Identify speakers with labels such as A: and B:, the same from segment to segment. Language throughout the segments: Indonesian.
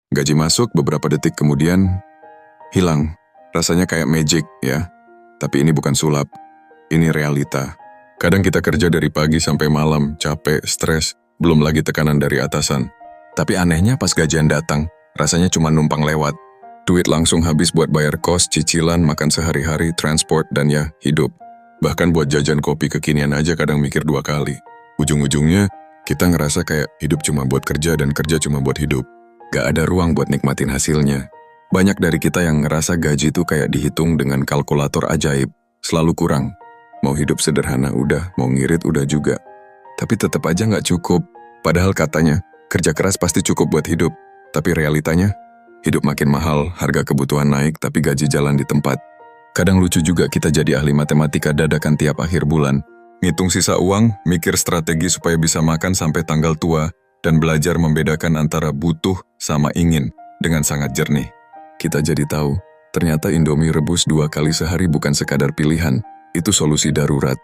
A: Gaji masuk beberapa detik kemudian, hilang. Rasanya kayak magic ya. Tapi ini bukan sulap, ini realita. Kadang kita kerja dari pagi sampai malam, capek, stres, belum lagi tekanan dari atasan. Tapi anehnya pas gajian datang, rasanya cuma numpang lewat. Duit langsung habis buat bayar kos, cicilan, makan sehari-hari, transport, dan ya, hidup. Bahkan buat jajan kopi kekinian aja kadang mikir 2 kali. Ujung-ujungnya, kita ngerasa kayak hidup cuma buat kerja dan kerja cuma buat hidup. Gak ada ruang buat nikmatin hasilnya. Banyak dari kita yang ngerasa gaji itu kayak dihitung dengan kalkulator ajaib, selalu kurang. Mau hidup sederhana udah, mau ngirit udah juga. Tapi tetap aja nggak cukup. Padahal katanya, kerja keras pasti cukup buat hidup. Tapi realitanya, hidup makin mahal, harga kebutuhan naik, tapi gaji jalan di tempat. Kadang lucu juga kita jadi ahli matematika dadakan tiap akhir bulan. Ngitung sisa uang, mikir strategi supaya bisa makan sampai tanggal tua, dan belajar membedakan antara butuh sama ingin dengan sangat jernih. Kita jadi tahu, ternyata Indomie rebus 2 kali sehari bukan sekadar pilihan, itu solusi darurat.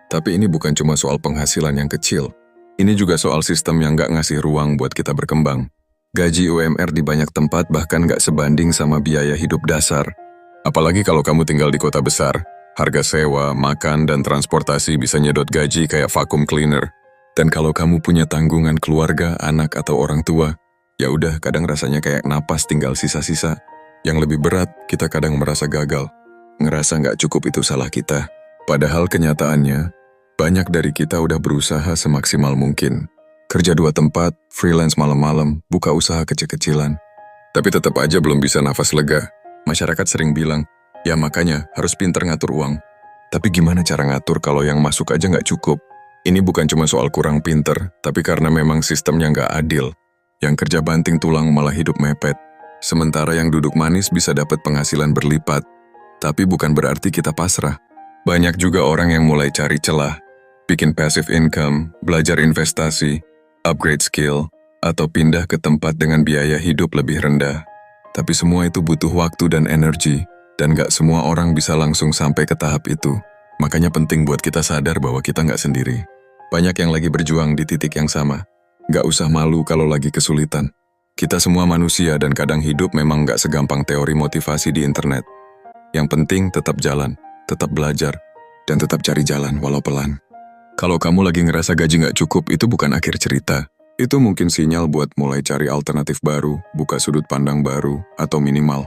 A: Tapi ini bukan cuma soal penghasilan yang kecil, ini juga soal sistem yang nggak ngasih ruang buat kita berkembang. Gaji UMR di banyak tempat bahkan nggak sebanding sama biaya hidup dasar. Apalagi kalau kamu tinggal di kota besar, harga sewa, makan, dan transportasi bisa nyedot gaji kayak vacuum cleaner. Dan kalau kamu punya tanggungan keluarga, anak, atau orang tua, ya udah kadang rasanya kayak napas tinggal sisa-sisa. Yang lebih berat, kita kadang merasa gagal. Ngerasa nggak cukup itu salah kita. Padahal kenyataannya, banyak dari kita udah berusaha semaksimal mungkin. Kerja 2 tempat, freelance malam-malam, buka usaha kecil-kecilan. Tapi tetap aja belum bisa nafas lega. Masyarakat sering bilang, ya makanya harus pinter ngatur uang. Tapi gimana cara ngatur kalau yang masuk aja nggak cukup? Ini bukan cuma soal kurang pinter, tapi karena memang sistemnya nggak adil. Yang kerja banting tulang malah hidup mepet. Sementara yang duduk manis bisa dapat penghasilan berlipat. Tapi bukan berarti kita pasrah. Banyak juga orang yang mulai cari celah, bikin passive income, belajar investasi, upgrade skill, atau pindah ke tempat dengan biaya hidup lebih rendah. Tapi semua itu butuh waktu dan energi, dan gak semua orang bisa langsung sampai ke tahap itu. Makanya penting buat kita sadar bahwa kita gak sendiri. Banyak yang lagi berjuang di titik yang sama. Gak usah malu kalau lagi kesulitan. Kita semua manusia dan kadang hidup memang gak segampang teori motivasi di internet. Yang penting tetap jalan, tetap belajar, dan tetap cari jalan walau pelan. Kalau kamu lagi ngerasa gaji gak cukup, itu bukan akhir cerita. Itu mungkin sinyal buat mulai cari alternatif baru, buka sudut pandang baru, atau minimal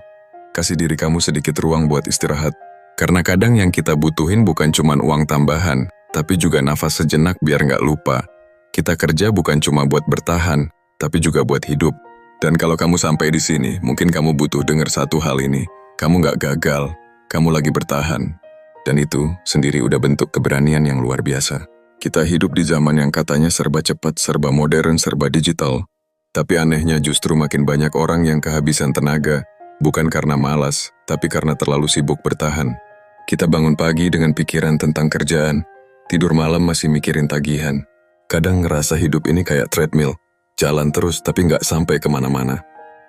A: kasih diri kamu sedikit ruang buat istirahat. Karena kadang yang kita butuhin bukan cuma uang tambahan, tapi juga nafas sejenak biar gak lupa. Kita kerja bukan cuma buat bertahan, tapi juga buat hidup. Dan kalau kamu sampai di sini, mungkin kamu butuh dengar satu hal ini. Kamu gak gagal, kamu lagi bertahan. Dan itu sendiri udah bentuk keberanian yang luar biasa. Kita hidup di zaman yang katanya serba cepat, serba modern, serba digital. Tapi anehnya justru makin banyak orang yang kehabisan tenaga, bukan karena malas, tapi karena terlalu sibuk bertahan. Kita bangun pagi dengan pikiran tentang kerjaan, tidur malam masih mikirin tagihan. Kadang ngerasa hidup ini kayak treadmill. Jalan terus tapi nggak sampai kemana-mana.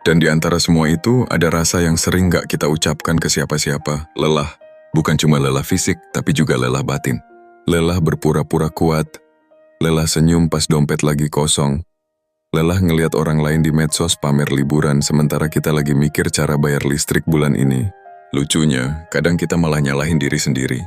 A: Dan di antara semua itu ada rasa yang sering nggak kita ucapkan ke siapa-siapa, lelah. Bukan cuma lelah fisik, tapi juga lelah batin. Lelah berpura-pura kuat, lelah senyum pas dompet lagi kosong, lelah ngelihat orang lain di medsos pamer liburan sementara kita lagi mikir cara bayar listrik bulan ini. Lucunya, kadang kita malah nyalahin diri sendiri.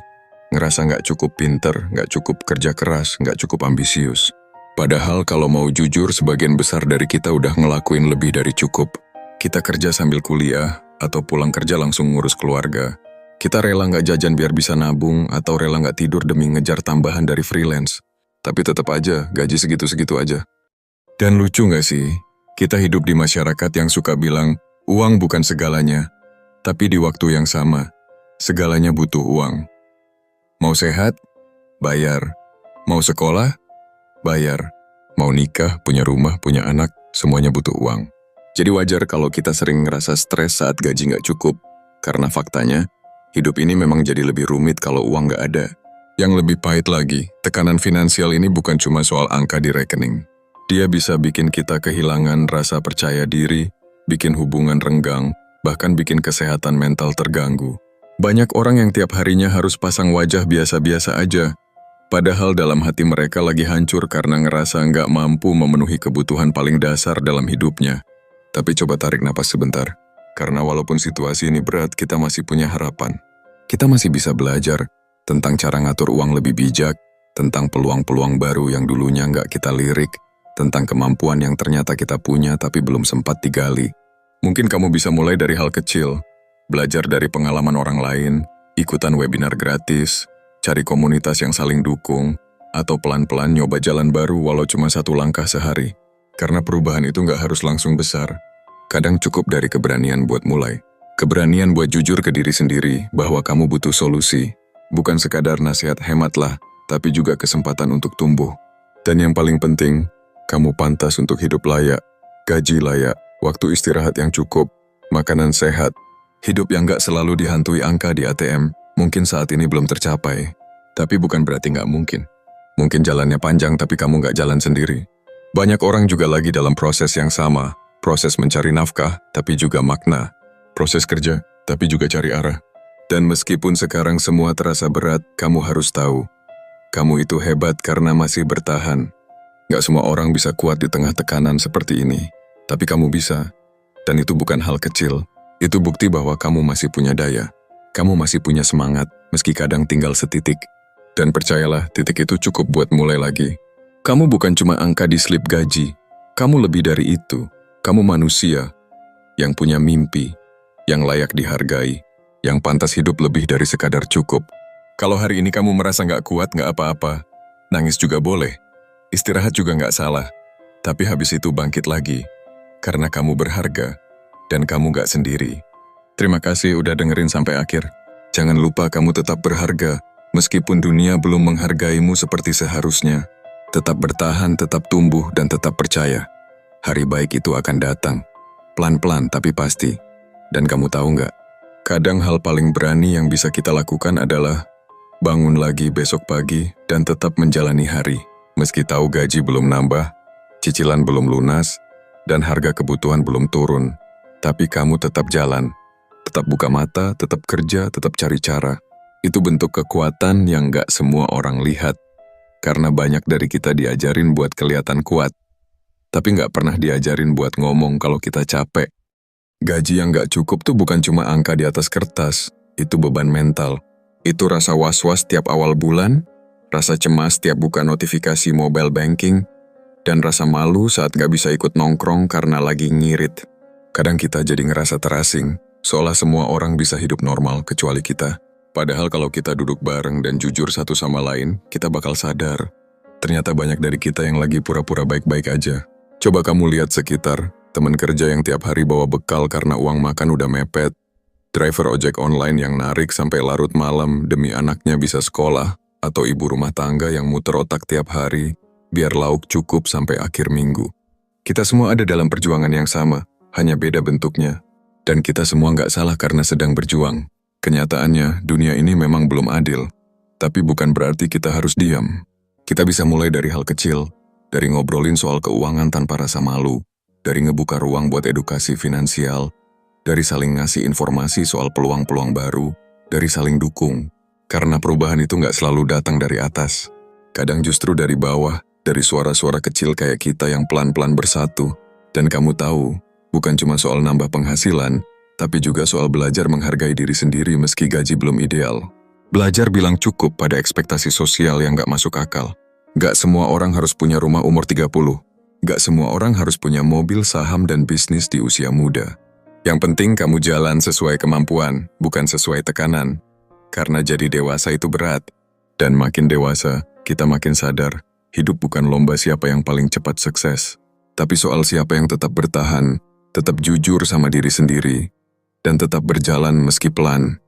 A: Ngerasa nggak cukup pinter, nggak cukup kerja keras, nggak cukup ambisius. Padahal kalau mau jujur, sebagian besar dari kita udah ngelakuin lebih dari cukup. Kita kerja sambil kuliah, atau pulang kerja langsung ngurus keluarga. Kita rela nggak jajan biar bisa nabung, atau rela nggak tidur demi ngejar tambahan dari freelance. Tapi tetap aja, gaji segitu-segitu aja. Dan lucu nggak sih? Kita hidup di masyarakat yang suka bilang, uang bukan segalanya. Tapi di waktu yang sama, segalanya butuh uang. Mau sehat? Bayar. Mau sekolah? Bayar. Mau nikah, punya rumah, punya anak, semuanya butuh uang. Jadi wajar kalau kita sering ngerasa stres saat gaji nggak cukup. Karena faktanya, hidup ini memang jadi lebih rumit kalau uang nggak ada. Yang lebih pahit lagi, tekanan finansial ini bukan cuma soal angka di rekening. Dia bisa bikin kita kehilangan rasa percaya diri, bikin hubungan renggang, bahkan bikin kesehatan mental terganggu. Banyak orang yang tiap harinya harus pasang wajah biasa-biasa aja, padahal dalam hati mereka lagi hancur karena ngerasa nggak mampu memenuhi kebutuhan paling dasar dalam hidupnya. Tapi coba tarik napas sebentar. Karena walaupun situasi ini berat, kita masih punya harapan. Kita masih bisa belajar tentang cara ngatur uang lebih bijak, tentang peluang-peluang baru yang dulunya nggak kita lirik, tentang kemampuan yang ternyata kita punya tapi belum sempat digali. Mungkin kamu bisa mulai dari hal kecil, belajar dari pengalaman orang lain, ikutan webinar gratis, cari komunitas yang saling dukung, atau pelan-pelan nyoba jalan baru walau cuma 1 langkah sehari. Karena perubahan itu nggak harus langsung besar. Kadang cukup dari keberanian buat mulai. Keberanian buat jujur ke diri sendiri bahwa kamu butuh solusi. Bukan sekadar nasihat hematlah, tapi juga kesempatan untuk tumbuh. Dan yang paling penting, kamu pantas untuk hidup layak, gaji layak, waktu istirahat yang cukup, makanan sehat, hidup yang gak selalu dihantui angka di ATM, mungkin saat ini belum tercapai. Tapi bukan berarti gak mungkin. Mungkin jalannya panjang tapi kamu gak jalan sendiri. Banyak orang juga lagi dalam proses yang sama, proses mencari nafkah, tapi juga makna. Proses kerja, tapi juga cari arah. Dan meskipun sekarang semua terasa berat, kamu harus tahu. Kamu itu hebat karena masih bertahan. Gak semua orang bisa kuat di tengah tekanan seperti ini. Tapi kamu bisa. Dan itu bukan hal kecil. Itu bukti bahwa kamu masih punya daya. Kamu masih punya semangat, meski kadang tinggal setitik. Dan percayalah, titik itu cukup buat mulai lagi. Kamu bukan cuma angka di slip gaji. Kamu lebih dari itu. Kamu manusia yang punya mimpi, yang layak dihargai, yang pantas hidup lebih dari sekadar cukup. Kalau hari ini kamu merasa nggak kuat, nggak apa-apa. Nangis juga boleh. Istirahat juga nggak salah. Tapi habis itu bangkit lagi. Karena kamu berharga, dan kamu nggak sendiri. Terima kasih udah dengerin sampai akhir. Jangan lupa kamu tetap berharga, meskipun dunia belum menghargaimu seperti seharusnya. Tetap bertahan, tetap tumbuh, dan tetap percaya. Hari baik itu akan datang. Pelan-pelan tapi pasti. Dan kamu tahu nggak? Kadang hal paling berani yang bisa kita lakukan adalah bangun lagi besok pagi dan tetap menjalani hari. Meski tahu gaji belum nambah, cicilan belum lunas, dan harga kebutuhan belum turun. Tapi kamu tetap jalan. Tetap buka mata, tetap kerja, tetap cari cara. Itu bentuk kekuatan yang nggak semua orang lihat. Karena banyak dari kita diajarin buat kelihatan kuat. Tapi nggak pernah diajarin buat ngomong kalau kita capek. Gaji yang nggak cukup tuh bukan cuma angka di atas kertas, itu beban mental. Itu rasa was-was tiap awal bulan, rasa cemas tiap buka notifikasi mobile banking, dan rasa malu saat nggak bisa ikut nongkrong karena lagi ngirit. Kadang kita jadi ngerasa terasing, seolah semua orang bisa hidup normal kecuali kita. Padahal kalau kita duduk bareng dan jujur satu sama lain, kita bakal sadar. Ternyata banyak dari kita yang lagi pura-pura baik-baik aja. Coba kamu lihat sekitar, teman kerja yang tiap hari bawa bekal karena uang makan udah mepet, driver ojek online yang narik sampai larut malam demi anaknya bisa sekolah, atau ibu rumah tangga yang muter otak tiap hari biar lauk cukup sampai akhir minggu. Kita semua ada dalam perjuangan yang sama, hanya beda bentuknya. Dan kita semua nggak salah karena sedang berjuang. Kenyataannya, dunia ini memang belum adil. Tapi bukan berarti kita harus diam. Kita bisa mulai dari hal kecil, dari ngobrolin soal keuangan tanpa rasa malu, dari ngebuka ruang buat edukasi finansial, dari saling ngasih informasi soal peluang-peluang baru, dari saling dukung. Karena perubahan itu nggak selalu datang dari atas. Kadang justru dari bawah, dari suara-suara kecil kayak kita yang pelan-pelan bersatu. Dan kamu tahu, bukan cuma soal nambah penghasilan, tapi juga soal belajar menghargai diri sendiri meski gaji belum ideal. Belajar bilang cukup pada ekspektasi sosial yang nggak masuk akal. Gak semua orang harus punya rumah umur 30. Gak semua orang harus punya mobil, saham, dan bisnis di usia muda. Yang penting kamu jalan sesuai kemampuan, bukan sesuai tekanan. Karena jadi dewasa itu berat. Dan makin dewasa, kita makin sadar, hidup bukan lomba siapa yang paling cepat sukses. Tapi soal siapa yang tetap bertahan, tetap jujur sama diri sendiri, dan tetap berjalan meski pelan.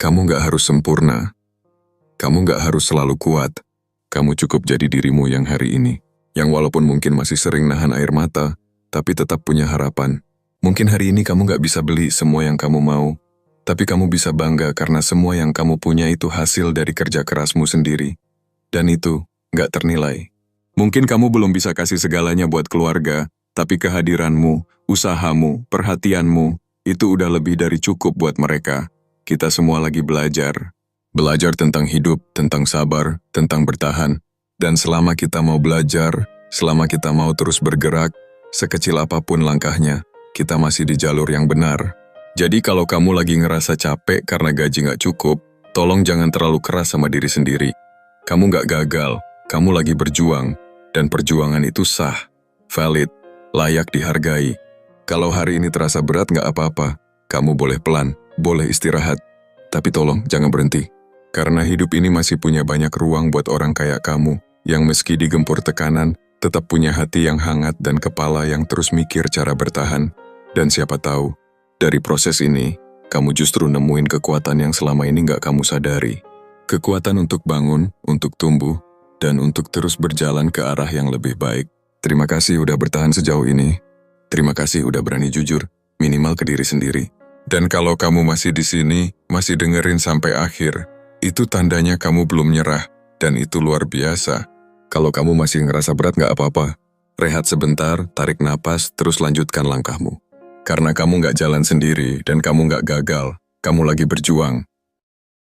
A: Kamu gak harus sempurna. Kamu gak harus selalu kuat. Kamu cukup jadi dirimu yang hari ini. Yang walaupun mungkin masih sering nahan air mata, tapi tetap punya harapan. Mungkin hari ini kamu gak bisa beli semua yang kamu mau, tapi kamu bisa bangga karena semua yang kamu punya itu hasil dari kerja kerasmu sendiri. Dan itu gak ternilai. Mungkin kamu belum bisa kasih segalanya buat keluarga, tapi kehadiranmu, usahamu, perhatianmu, itu udah lebih dari cukup buat mereka. Kita semua lagi belajar. Belajar tentang hidup, tentang sabar, tentang bertahan. Dan selama kita mau belajar, selama kita mau terus bergerak, Sekecil apapun langkahnya, kita masih di jalur yang benar. Jadi kalau kamu lagi ngerasa capek karena gaji nggak cukup, tolong jangan terlalu keras sama diri sendiri. Kamu nggak gagal, kamu lagi berjuang, dan perjuangan itu sah, valid, layak dihargai. Kalau hari ini terasa berat nggak apa-apa, kamu boleh pelan, boleh istirahat, tapi tolong jangan berhenti. Karena hidup ini masih punya banyak ruang buat orang kayak kamu, yang meski digempur tekanan, tetap punya hati yang hangat dan kepala yang terus mikir cara bertahan. Dan siapa tahu, dari proses ini, kamu justru nemuin kekuatan yang selama ini nggak kamu sadari. Kekuatan untuk bangun, untuk tumbuh, dan untuk terus berjalan ke arah yang lebih baik. Terima kasih udah bertahan sejauh ini. Terima kasih udah berani jujur, minimal ke diri sendiri. Dan kalau kamu masih di sini, masih dengerin sampai akhir, itu tandanya kamu belum nyerah, dan itu luar biasa. Kalau kamu masih ngerasa berat nggak apa-apa. Rehat sebentar, tarik napas, terus lanjutkan langkahmu. Karena kamu nggak jalan sendiri dan kamu nggak gagal, kamu lagi berjuang.